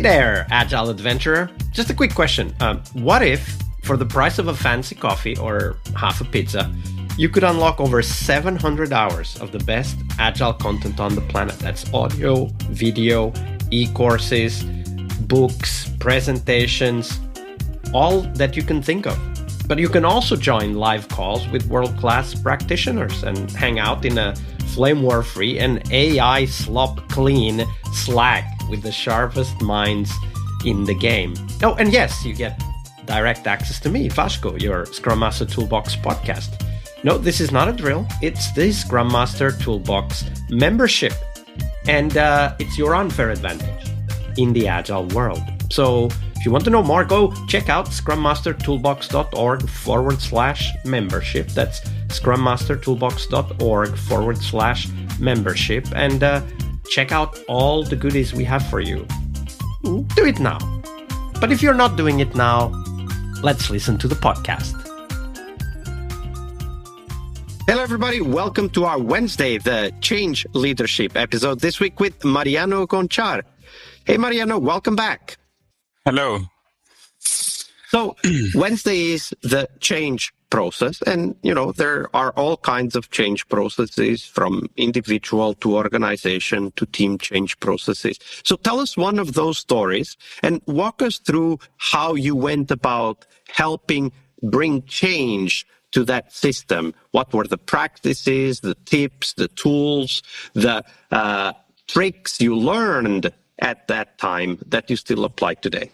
there, Agile Adventurer. Just a quick question. What if, for the price of a fancy coffee or half a pizza, you could unlock over 700 hours of the best Agile content on the planet? That's audio, video, e-courses, books, presentations, all that you can think of. But you can also join live calls with world-class practitioners and hang out in a flame war-free and AI slop-clean Slack with the sharpest minds in the game. Oh, and yes, you get direct access to me, Vasco, your Scrum Master Toolbox podcast. No, this is not a drill. It's the Scrum Master Toolbox membership. And it's your unfair advantage in the Agile world. So if you want to know more, go check out scrummastertoolbox.org/membership. That's scrummastertoolbox.org/membership. And check out all the goodies we have for you. Do it now. But if you're not doing it now, let's listen to the podcast. Hello, everybody. Welcome to our Wednesday, the Change Leadership episode, this week with Mariano Gontchar. Hey, Mariano, welcome back. Hello. So Wednesday is the change process. And, there are all kinds of change processes, from individual to organization to team change processes. So tell us one of those stories and walk us through how you went about helping bring change to that system. What were the practices, the tips, the tools, the tricks you learned at that time that you still apply today?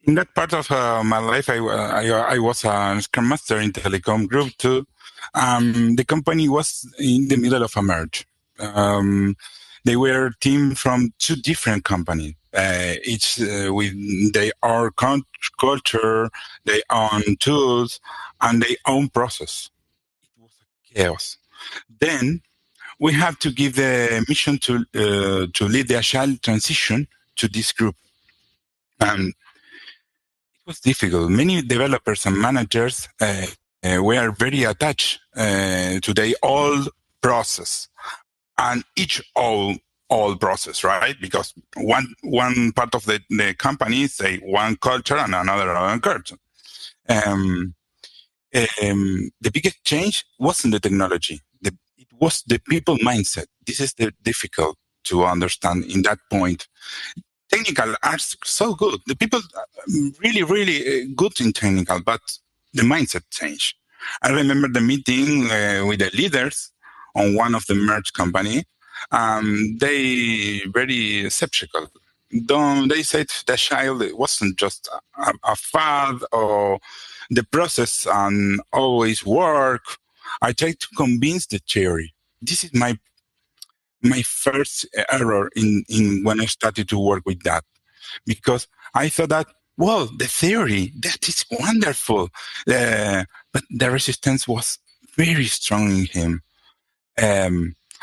In that part of my life, I was a Scrum Master in Telecom Group too. The company was in the middle of a merge. They were a team from two different companies, each with their own culture, their own tools, and their own process. It was a chaos. Then we have to give the mission to lead the Agile transition to this group. It was difficult. Many developers and managers were very attached to their old process, and each old process, right? Because one part of the company is one culture and another culture. The biggest change wasn't the technology. It was the people mindset. This is the difficult to understand in that point. Technical are so good. The people are really, really good in technical, but the mindset changed. I remember the meeting with the leaders on one of the merged company. They very skeptical. They said the Agile wasn't just a fad or the process and always work. I tried to convince the theory. This is my first error in when I started to work with that, because I thought that, well, the theory, that is wonderful. But the resistance was very strong in him.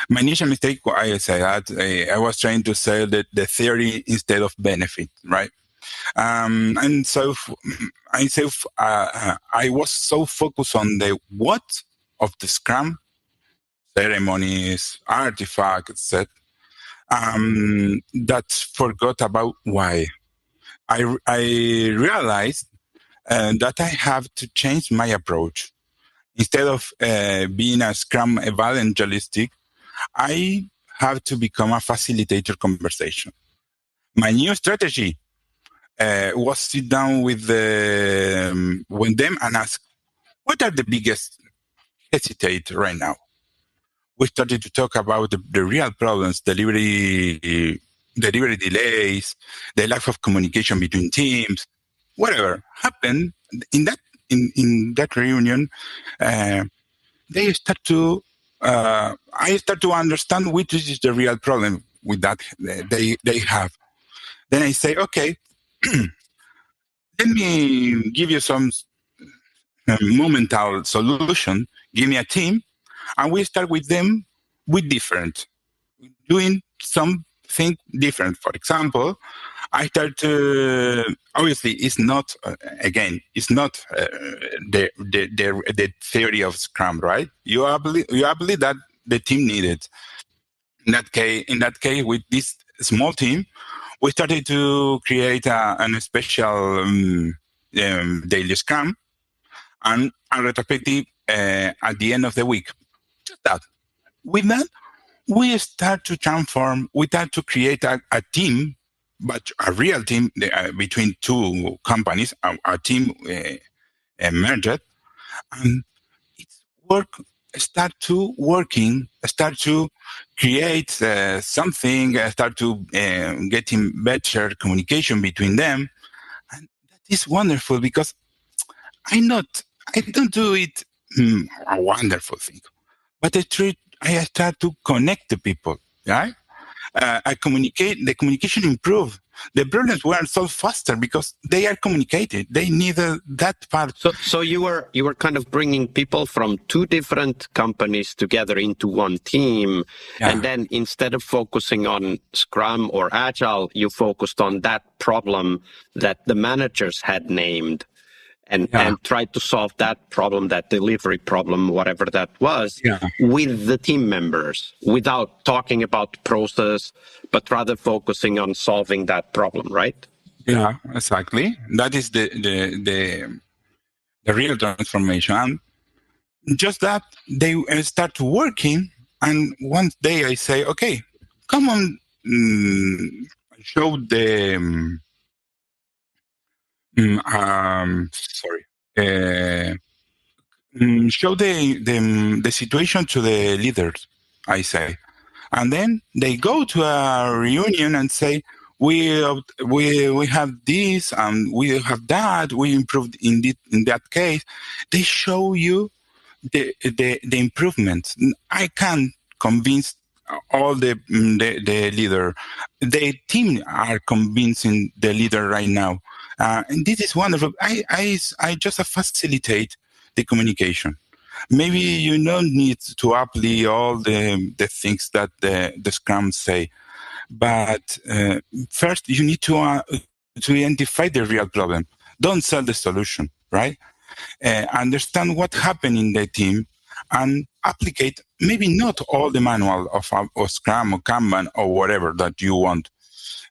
My initial mistake, I say that I was trying to sell the theory instead of benefit, right? And so I was so focused on the what of the Scrum, ceremonies, artifacts, etc., that forgot about why. I realized that I have to change my approach. Instead of being a Scrum evangelistic, I have to become a facilitator conversation. My new strategy was sit down with them and ask, what are the biggest hesitate right now? We started to talk about the real problems, delivery delays, the lack of communication between teams, whatever happened in that reunion. They start to I start to understand which is the real problem with that they have. Then I say, okay, let me give you some momental solution. Give me a team, and we start with them with doing something different. For example, I start to, obviously it's not the theory of Scrum, right? You believe that the team needed. In that case, with this small team, we started to create a special daily Scrum and a retrospective at the end of the week. Just that. With that, we start to transform. We start to create a team, but a real team between two companies. A team merged, and its work start to create something, start to getting better communication between them, and that is wonderful because I don't do it a wonderful thing, but I start to connect the people, right? The communication improved. The problems were solved faster because they are communicated. They need that part. So you were kind of bringing people from two different companies together into one team, and then instead of focusing on Scrum or Agile, you focused on that problem that the managers had named. And tried to solve that problem, that delivery problem, whatever that was, with the team members, without talking about process, but rather focusing on solving that problem, right? Yeah, exactly. That is the real transformation. And just that, they start working, and one day I say, okay, come on, show the sorry. Show the situation to the leaders, I say. And then they go to a reunion and say, we have this and we have that, we improved in that case. They show you the improvements. I can't convince all the leader. The team are convincing the leader right now. And this is wonderful. I just facilitate the communication. Maybe you don't need to apply all the things that the Scrum say, but first you need to identify the real problem. Don't sell the solution, right? Understand what happened in the team and apply maybe not all the manual of Scrum or Kanban or whatever that you want.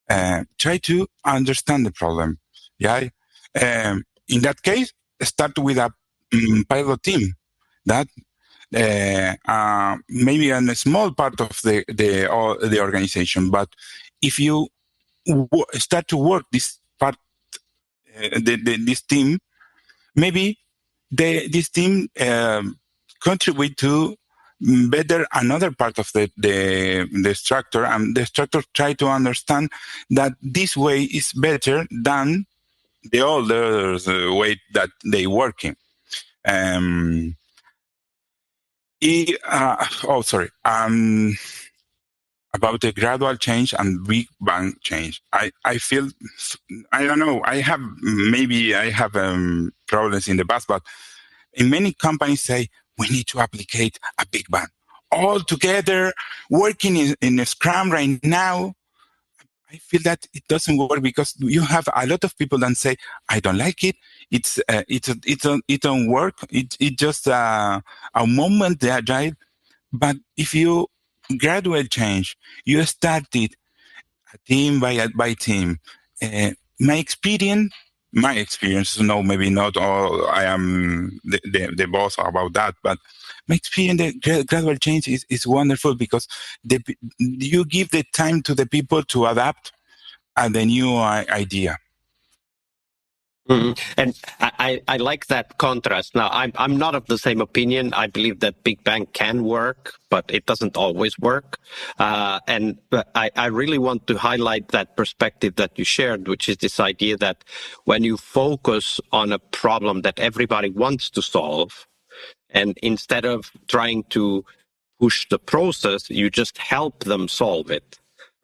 Try to understand the problem. Yeah. In that case, start with a pilot team that maybe in a small part of the organization, but if you start to work this part, this team, maybe this team contribute to better another part of the structure, and the structure try to understand that this way is better than the other way that they working. Sorry. About the gradual change and big bang change. I feel, I don't know, I have problems in the past, but in many companies say, we need to applicate a big bang. All together, working in a Scrum right now, I feel that it doesn't work because you have a lot of people that say, I don't like it. It don't work. It's just a moment, the Agile. But if you gradual change, you started team by team. My experience, no, maybe not all, I am the boss about that, but my experience, the gradual change is wonderful because you give the time to the people to adapt and the new idea. Mm-hmm. And I like that contrast. Now, I'm not of the same opinion. I believe that Big Bang can work, but it doesn't always work. And I really want to highlight that perspective that you shared, which is this idea that when you focus on a problem that everybody wants to solve, and instead of trying to push the process, you just help them solve it.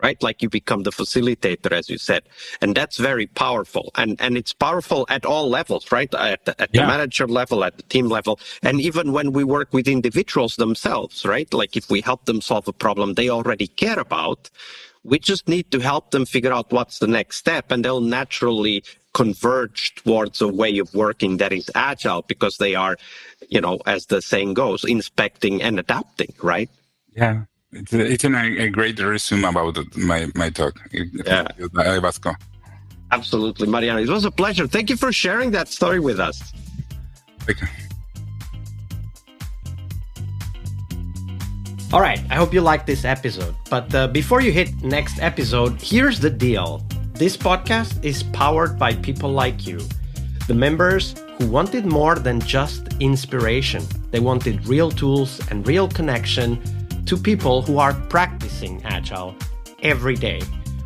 Right? Like you become the facilitator, as you said. And that's very powerful. And it's powerful at all levels, right? At the manager level, at the team level. And even when we work with individuals themselves, right? Like if we help them solve a problem they already care about, we just need to help them figure out what's the next step. And they'll naturally converge towards a way of working that is agile because they are, as the saying goes, inspecting and adapting, right? Yeah. It's a great resume about my talk. Yeah. Vasco. Absolutely, Mariano. It was a pleasure. Thank you for sharing that story with us. Okay. All right, I hope you liked this episode. But before you hit next episode, here's the deal. This podcast is powered by people like you, the members who wanted more than just inspiration. They wanted real tools and real connection to people who are practicing Agile every day.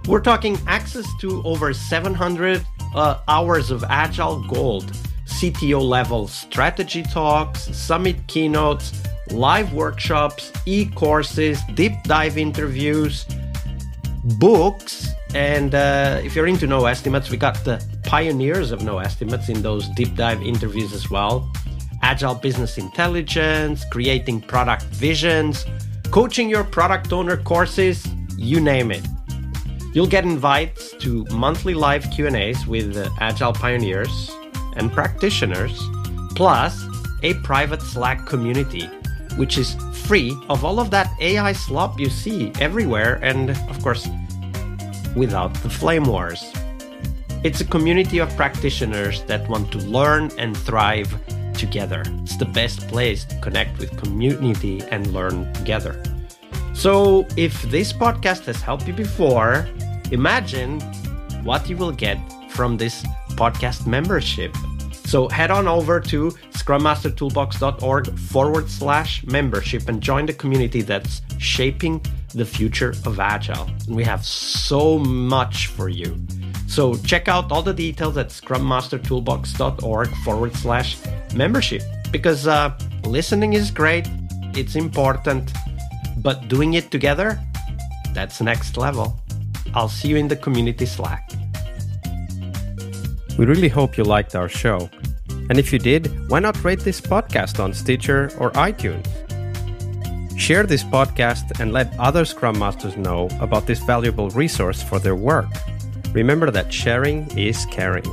We're talking access to over 700 hours of Agile Gold, CTO level strategy talks, summit keynotes, live workshops, e-courses, deep dive interviews, books, and if you're into no estimates, we got the pioneers of no estimates in those deep dive interviews as well. Agile business intelligence, creating product visions, coaching your product owner courses, you name it. You'll get invites to monthly live Q&As with Agile pioneers and practitioners, plus a private Slack community, which is free of all of that AI slop you see everywhere, and of course, without the flame wars. It's a community of practitioners that want to learn and thrive together. It's the best place to connect with community and learn together. So if this podcast has helped you before, imagine what you will get from this podcast membership. So head on over to scrummastertoolbox.org/membership and join the community that's shaping the future of Agile. We have so much for you. So check out all the details at scrummastertoolbox.org/membership, because listening is great, it's important, but doing it together, that's next level. I'll see you in the community Slack. We really hope you liked our show. And if you did, why not rate this podcast on Stitcher or iTunes? Share this podcast and let other Scrum Masters know about this valuable resource for their work. Remember that sharing is caring.